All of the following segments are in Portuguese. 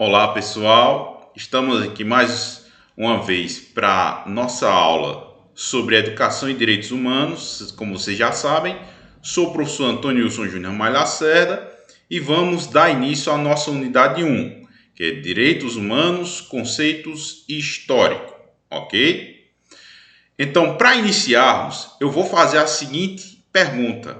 Olá pessoal, estamos aqui mais uma vez para nossa aula sobre educação e direitos humanos. Como vocês já sabem, sou o professor Antonilson Júnior Malha Lacerda e vamos dar início à nossa unidade 1, que é Direitos Humanos, Conceitos e Histórico, ok? Então, para iniciarmos, eu vou fazer a seguinte pergunta.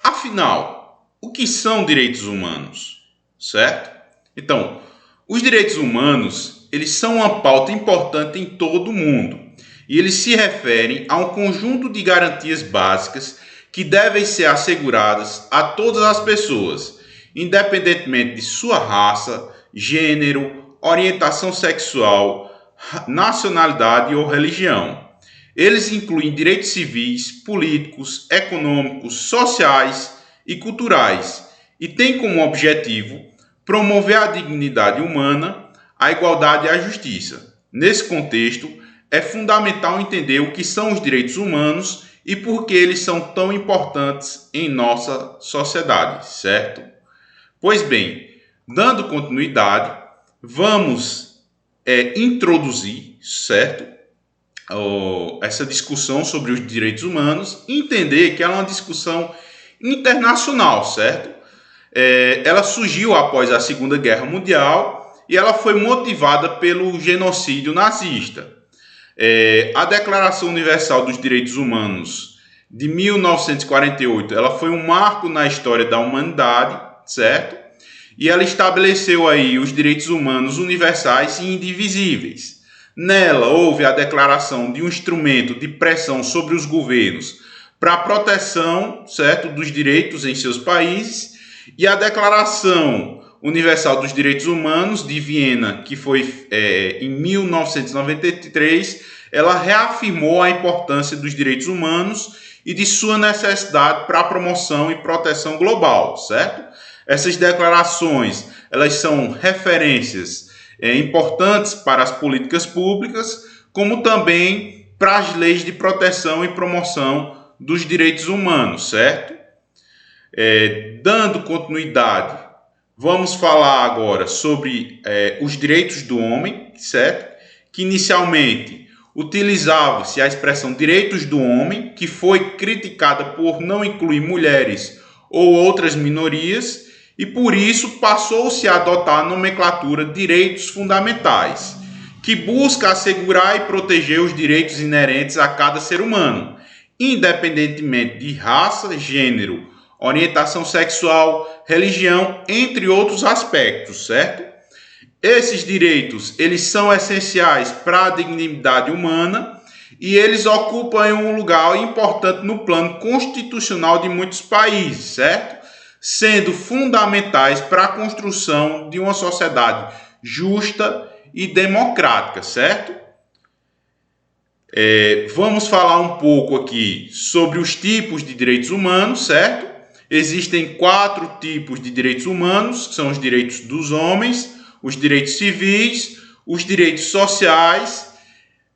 Afinal, o que são direitos humanos? Certo? Então, os direitos humanos, eles são uma pauta importante em todo o mundo e eles se referem a um conjunto de garantias básicas que devem ser asseguradas a todas as pessoas, independentemente de sua raça, gênero, orientação sexual, nacionalidade ou religião. Eles incluem direitos civis, políticos, econômicos, sociais e culturais e têm como objetivo promover a dignidade humana, a igualdade e a justiça. Nesse contexto, é fundamental entender o que são os direitos humanos e por que eles são tão importantes em nossa sociedade, certo? Pois bem, dando continuidade, vamos introduzir, certo? Essa discussão sobre os direitos humanos, entender que ela é uma discussão internacional, certo? Ela surgiu após a Segunda Guerra Mundial e ela foi motivada pelo genocídio nazista. A Declaração Universal dos Direitos Humanos de 1948, ela foi um marco na história da humanidade, certo? E ela estabeleceu aí os direitos humanos universais e indivisíveis. Nela houve a declaração de um instrumento de pressão sobre os governos para a proteção, certo, dos direitos em seus países, e a Declaração Universal dos Direitos Humanos de Viena, que foi em 1993, ela reafirmou a importância dos direitos humanos e de sua necessidade para a promoção e proteção global, certo? Essas declarações, elas são referências importantes para as políticas públicas, como também para as leis de proteção e promoção dos direitos humanos, certo? Dando continuidade, vamos falar agora sobre os direitos do homem, certo? Que inicialmente utilizava-se a expressão direitos do homem, que foi criticada por não incluir mulheres ou outras minorias, e por isso passou-se a adotar a nomenclatura direitos fundamentais, que busca assegurar e proteger os direitos inerentes a cada ser humano, independentemente de raça, gênero, orientação sexual, religião, entre outros aspectos, certo? Esses direitos, eles são essenciais para a dignidade humana e eles ocupam um lugar importante no plano constitucional de muitos países, certo? Sendo fundamentais para a construção de uma sociedade justa e democrática, certo? Vamos falar um pouco aqui sobre os tipos de direitos humanos, certo? Existem 4 tipos de direitos humanos, que são os direitos dos homens, os direitos civis, os direitos sociais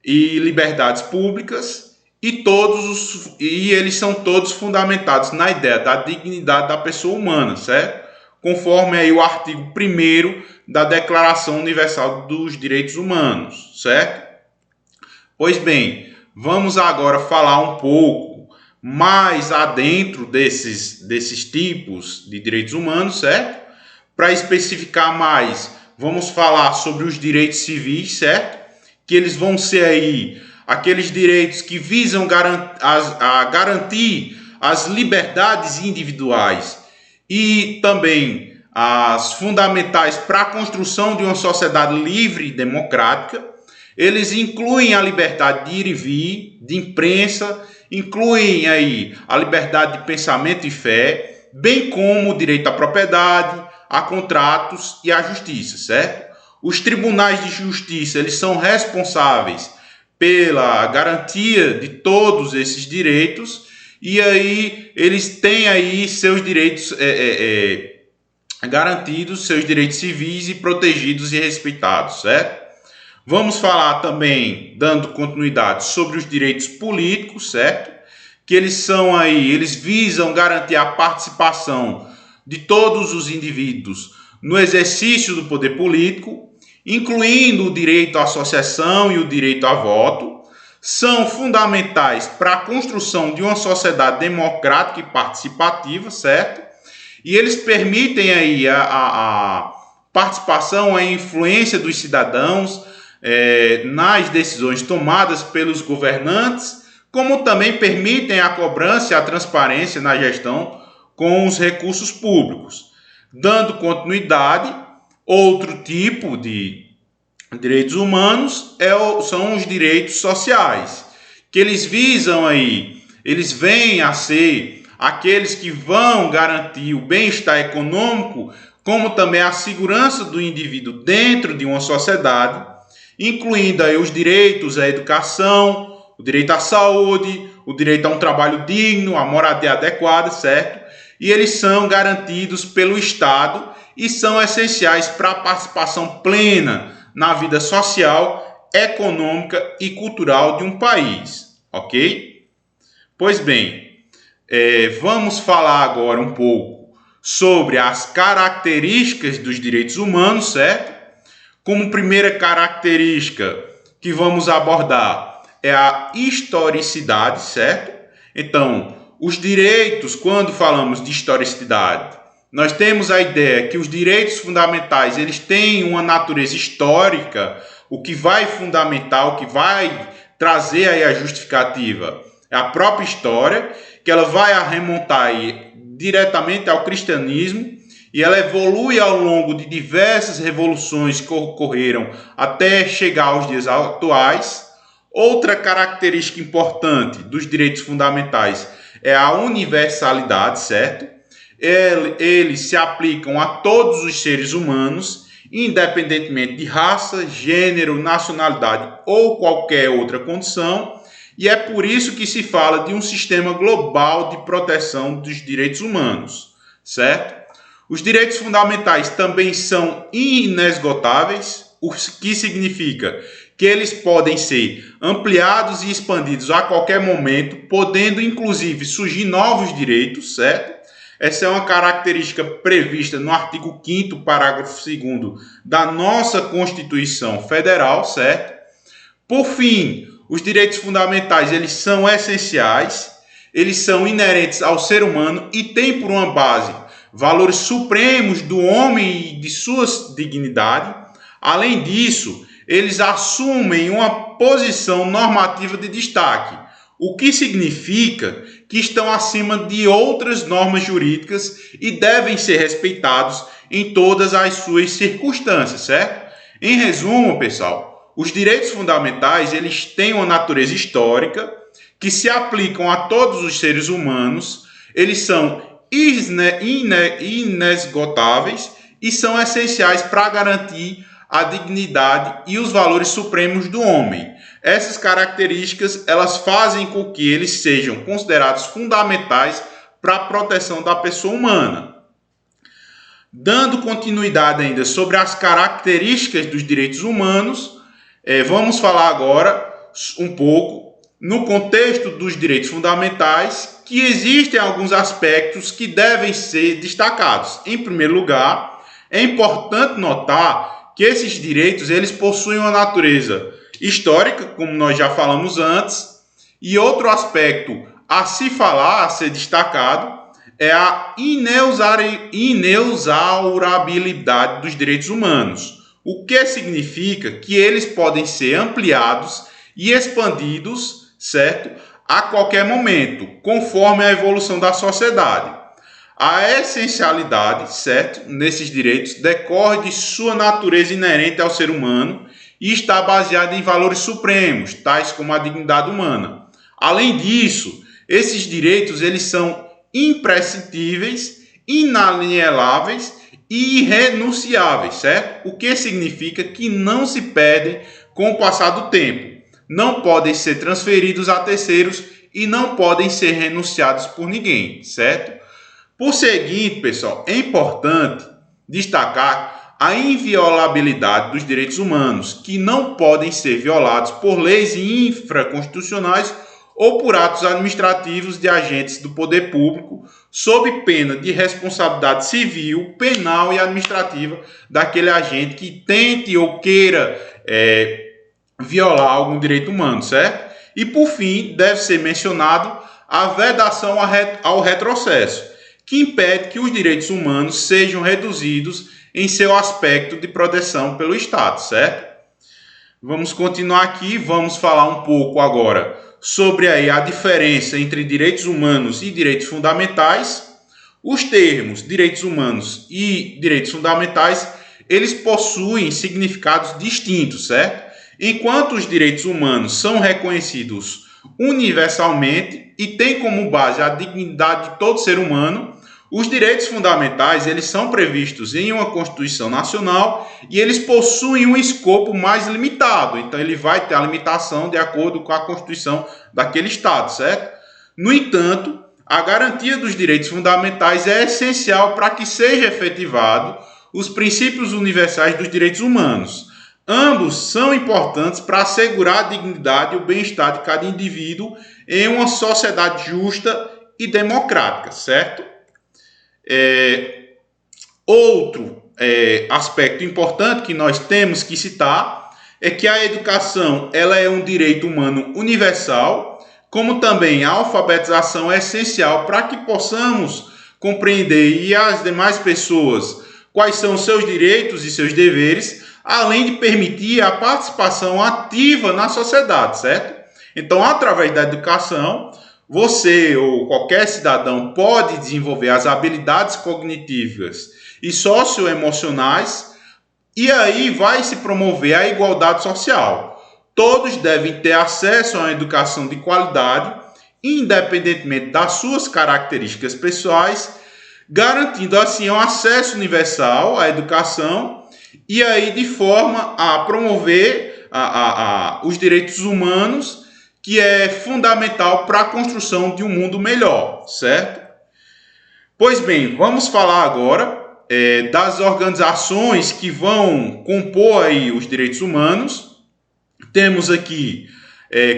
e liberdades públicas, e eles são todos fundamentados na ideia da dignidade da pessoa humana, certo? Conforme aí o artigo 1º da Declaração Universal dos Direitos Humanos, certo? Pois bem, vamos agora falar um pouco mais adentro desses tipos de direitos humanos, certo? Para especificar mais, vamos falar sobre os direitos civis, certo? Que eles vão ser aí aqueles direitos que visam garantir as liberdades individuais e também as fundamentais para a construção de uma sociedade livre e democrática. Eles incluem a liberdade de ir e vir, de imprensa, incluem aí a liberdade de pensamento e fé, bem como o direito à propriedade, a contratos e à justiça, certo? Os tribunais de justiça, eles são responsáveis pela garantia de todos esses direitos e aí eles têm aí seus direitos garantidos, seus direitos civis e protegidos e respeitados, certo? Vamos falar também, dando continuidade, sobre os direitos políticos, certo? Que eles visam garantir a participação de todos os indivíduos no exercício do poder político, incluindo o direito à associação e o direito a voto, são fundamentais para a construção de uma sociedade democrática e participativa, certo? E eles permitem aí a participação, a influência dos cidadãos nas decisões tomadas pelos governantes, como também permitem a cobrança e a transparência na gestão com os recursos públicos. Dando continuidade, outro tipo de direitos humanos são os direitos sociais, que eles visam aí, eles vêm a ser aqueles que vão garantir o bem-estar econômico, como também a segurança do indivíduo dentro de uma sociedade, incluindo aí os direitos à educação, o direito à saúde, o direito a um trabalho digno, a moradia adequada, certo? E eles são garantidos pelo Estado e são essenciais para a participação plena na vida social, econômica e cultural de um país, ok? Pois bem, vamos falar agora um pouco sobre as características dos direitos humanos, certo? Como primeira característica que vamos abordar é a historicidade, certo? Então, os direitos, quando falamos de historicidade, nós temos a ideia que os direitos fundamentais, eles têm uma natureza histórica, o que vai fundamentar, o que vai trazer aí a justificativa é a própria história, que ela vai remontar aí diretamente ao cristianismo, e ela evolui ao longo de diversas revoluções que ocorreram até chegar aos dias atuais. Outra característica importante dos direitos fundamentais é a universalidade, certo? Eles se aplicam a todos os seres humanos, independentemente de raça, gênero, nacionalidade ou qualquer outra condição, e é por isso que se fala de um sistema global de proteção dos direitos humanos, certo? Os direitos fundamentais também são inesgotáveis, o que significa que eles podem ser ampliados e expandidos a qualquer momento, podendo inclusive surgir novos direitos, certo? Essa é uma característica prevista no artigo 5º, parágrafo 2º da nossa Constituição Federal, certo? Por fim, os direitos fundamentais, eles são essenciais, eles são inerentes ao ser humano e têm por uma base valores supremos do homem e de sua dignidade. Além disso, eles assumem uma posição normativa de destaque, o que significa que estão acima de outras normas jurídicas e devem ser respeitados em todas as suas circunstâncias, certo? Em resumo, pessoal, os direitos fundamentais, eles têm uma natureza histórica que se aplicam a todos os seres humanos, eles são inesgotáveis e são essenciais para garantir a dignidade e os valores supremos do homem. Essas características, elas fazem com que eles sejam considerados fundamentais para a proteção da pessoa humana. Dando continuidade ainda sobre as características dos direitos humanos, vamos falar agora um pouco no contexto dos direitos fundamentais, que existem alguns aspectos que devem ser destacados. Em primeiro lugar, é importante notar que esses direitos, eles possuem uma natureza histórica, como nós já falamos antes, e outro aspecto a se falar, a ser destacado, é a inexaurabilidade dos direitos humanos, o que significa que eles podem ser ampliados e expandidos, certo? A qualquer momento, conforme a evolução da sociedade. A essencialidade, certo, nesses direitos decorre de sua natureza inerente ao ser humano e está baseada em valores supremos, tais como a dignidade humana. Além disso, esses direitos, eles são imprescindíveis, inalienáveis e irrenunciáveis, certo? O que significa que não se perdem com o passar do tempo, não podem ser transferidos a terceiros e não podem ser renunciados por ninguém, certo? Por seguinte, pessoal, é importante destacar a inviolabilidade dos direitos humanos, que não podem ser violados por leis infraconstitucionais ou por atos administrativos de agentes do poder público, sob pena de responsabilidade civil, penal e administrativa daquele agente que tente ou queira violar algum direito humano, certo? E por fim, deve ser mencionado a vedação ao retrocesso, que impede que os direitos humanos sejam reduzidos em seu aspecto de proteção pelo Estado, certo? Vamos continuar aqui, vamos falar um pouco agora sobre a diferença entre direitos humanos e direitos fundamentais. Os termos direitos humanos e direitos fundamentais, eles possuem significados distintos, certo? Enquanto os direitos humanos são reconhecidos universalmente e têm como base a dignidade de todo ser humano, os direitos fundamentais, eles são previstos em uma Constituição Nacional e eles possuem um escopo mais limitado. Então, ele vai ter a limitação de acordo com a Constituição daquele Estado, certo? No entanto, a garantia dos direitos fundamentais é essencial para que seja efetivado os princípios universais dos direitos humanos. Ambos são importantes para assegurar a dignidade e o bem-estar de cada indivíduo em uma sociedade justa e democrática, certo? Outro aspecto importante que nós temos que citar é que a educação ela é um direito humano universal, como também a alfabetização é essencial para que possamos compreender e as demais pessoas quais são os seus direitos e seus deveres, além de permitir a participação ativa na sociedade, certo? Então, através da educação, você ou qualquer cidadão pode desenvolver as habilidades cognitivas e socioemocionais e aí vai se promover a igualdade social. Todos devem ter acesso a uma educação de qualidade, independentemente das suas características pessoais, garantindo assim um acesso universal à educação e aí de forma a promover os direitos humanos, que é fundamental para a construção de um mundo melhor, certo? Pois bem, vamos falar agora das organizações que vão compor aí os direitos humanos. Temos aqui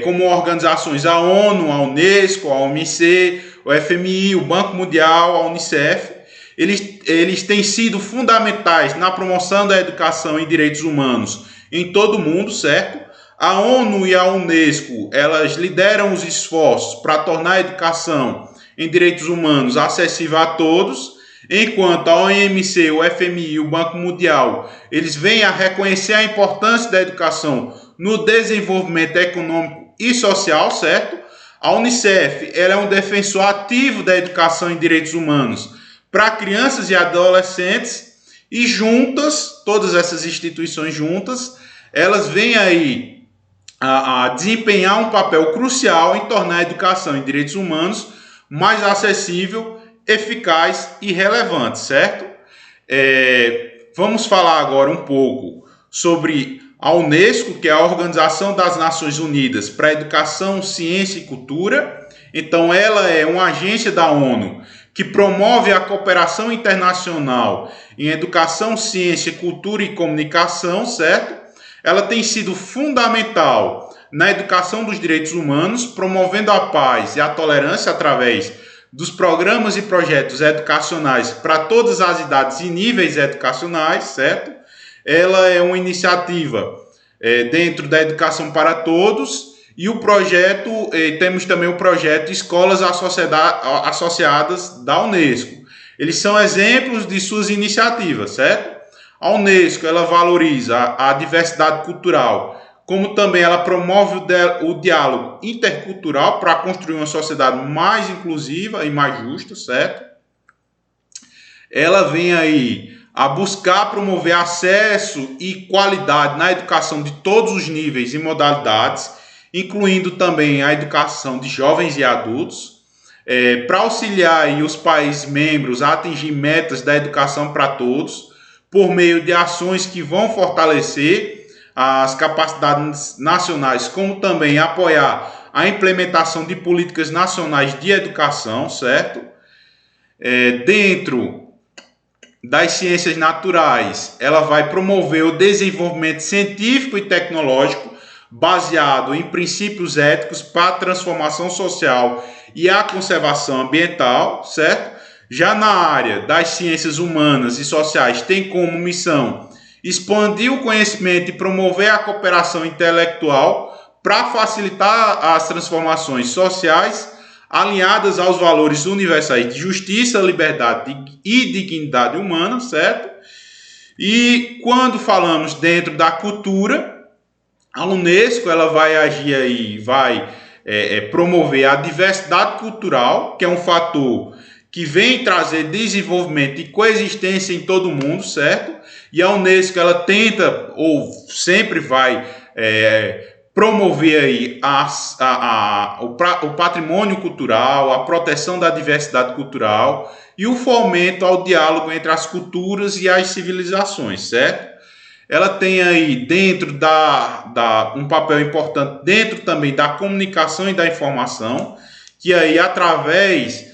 como organizações a ONU, a Unesco, a OMC, o FMI, o Banco Mundial, a Unicef. Eles têm sido fundamentais na promoção da educação e direitos humanos em todo o mundo, certo? A ONU e a Unesco, elas lideram os esforços para tornar a educação em direitos humanos acessível a todos, enquanto a OMC, o FMI e o Banco Mundial, eles vêm a reconhecer a importância da educação no desenvolvimento econômico e social, certo? A Unicef, ela é um defensor ativo da educação em direitos humanos para crianças e adolescentes e juntas, todas essas instituições juntas, elas vêm aí a desempenhar um papel crucial em tornar a educação em direitos humanos mais acessível, eficaz e relevante, certo? Vamos falar agora um pouco sobre a Unesco, que é a Organização das Nações Unidas para a Educação, Ciência e Cultura. Então, ela é uma agência da ONU que promove a cooperação internacional em educação, ciência, cultura e comunicação, certo? Ela tem sido fundamental na educação dos direitos humanos, promovendo a paz e a tolerância através dos programas e projetos educacionais para todas as idades e níveis educacionais, certo? Ela é uma iniciativa dentro da educação para todos e o projeto, temos também o projeto Escolas Associadas da Unesco. Eles são exemplos de suas iniciativas, certo? A Unesco, ela valoriza a diversidade cultural, como também ela promove o diálogo intercultural para construir uma sociedade mais inclusiva e mais justa, certo? Ela vem aí a buscar promover acesso e qualidade na educação de todos os níveis e modalidades, incluindo também a educação de jovens e adultos, para auxiliar aí os países membros a atingir metas da educação para todos, por meio de ações que vão fortalecer as capacidades nacionais, como também apoiar a implementação de políticas nacionais de educação, certo? Dentro das ciências naturais, ela vai promover o desenvolvimento científico e tecnológico baseado em princípios éticos para a transformação social e a conservação ambiental, certo? Já na área das ciências humanas e sociais tem como missão expandir o conhecimento e promover a cooperação intelectual para facilitar as transformações sociais alinhadas aos valores universais de justiça, liberdade e dignidade humana, certo? E quando falamos dentro da cultura, a Unesco ela vai agir aí, vai promover a diversidade cultural, que é um fator que vem trazer desenvolvimento e coexistência em todo o mundo, certo? E a Unesco ela tenta ou sempre vai promover aí o patrimônio cultural, a proteção da diversidade cultural e o fomento ao diálogo entre as culturas e as civilizações, certo? Ela tem aí dentro um papel importante dentro também da comunicação e da informação, que aí através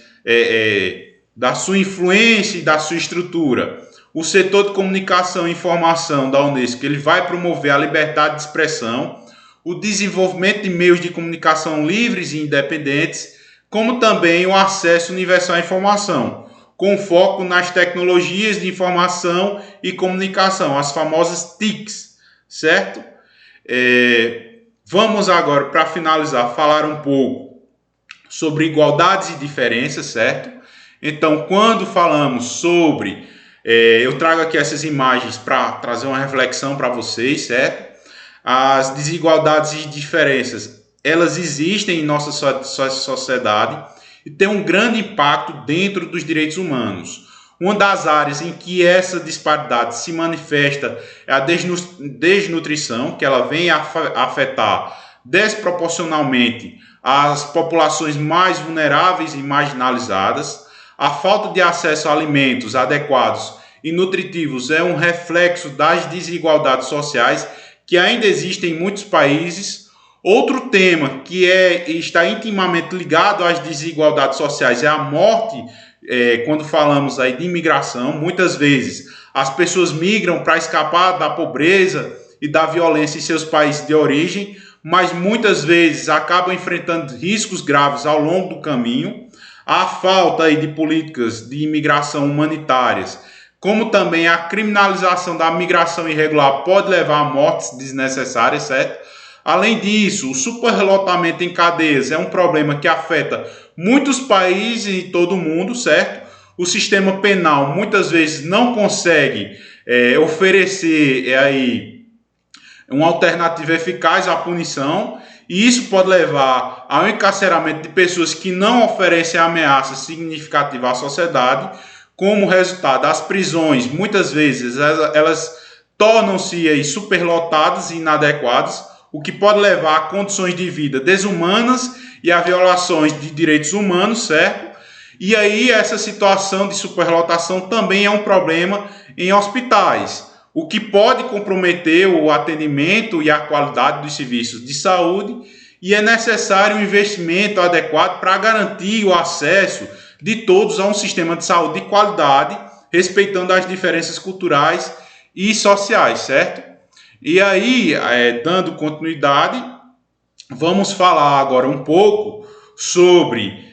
da sua influência e da sua estrutura, o setor de comunicação e informação da Unesco ele vai promover a liberdade de expressão, o desenvolvimento de meios de comunicação livres e independentes, como também o acesso universal à informação, com foco nas tecnologias de informação e comunicação, as famosas TICs, certo? Vamos agora, para finalizar, falar um pouco sobre igualdades e diferenças, certo? Então, quando falamos sobre... eu trago aqui essas imagens para trazer uma reflexão para vocês, certo? As desigualdades e diferenças, elas existem em nossa sociedade e tem um grande impacto dentro dos direitos humanos. Uma das áreas em que essa disparidade se manifesta é a desnutrição, que ela vem a afetar desproporcionalmente as populações mais vulneráveis e marginalizadas. A falta de acesso a alimentos adequados e nutritivos é um reflexo das desigualdades sociais que ainda existem em muitos países. Outro tema que está intimamente ligado às desigualdades sociais é a morte, quando falamos aí de imigração. Muitas vezes as pessoas migram para escapar da pobreza e da violência em seus países de origem, mas muitas vezes acabam enfrentando riscos graves ao longo do caminho. A falta aí de políticas de imigração humanitárias, como também a criminalização da migração irregular, pode levar a mortes desnecessárias, certo? Além disso, o superlotamento em cadeias é um problema que afeta muitos países em todo o mundo, certo? O sistema penal muitas vezes não consegue oferecer aí uma alternativa eficaz à punição, e isso pode levar ao encarceramento de pessoas que não oferecem ameaça significativa à sociedade. Como resultado, as prisões, muitas vezes, elas tornam-se aí superlotadas e inadequadas, o que pode levar a condições de vida desumanas e a violações de direitos humanos, certo? E aí essa situação de superlotação também é um problema em hospitais, o que pode comprometer o atendimento e a qualidade dos serviços de saúde, e é necessário um investimento adequado para garantir o acesso de todos a um sistema de saúde de qualidade, respeitando as diferenças culturais e sociais, certo? E aí, dando continuidade, vamos falar agora um pouco sobre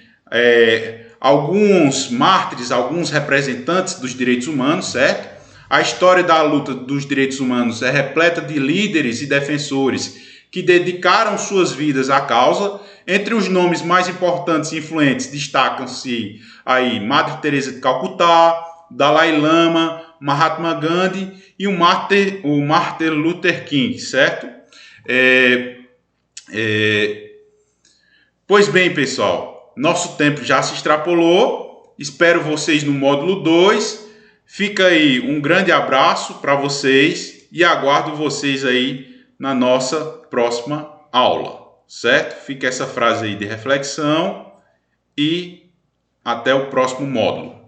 alguns mártires, alguns representantes dos direitos humanos, certo? A história da luta dos direitos humanos é repleta de líderes e defensores que dedicaram suas vidas à causa. Entre os nomes mais importantes e influentes destacam-se aí Madre Teresa de Calcutá, Dalai Lama, Mahatma Gandhi e o Martin Luther King, certo? Pois bem, pessoal, nosso tempo já se extrapolou. Espero vocês no módulo 2. Fica aí um grande abraço para vocês e aguardo vocês aí na nossa próxima aula, certo? Fica essa frase aí de reflexão e até o próximo módulo.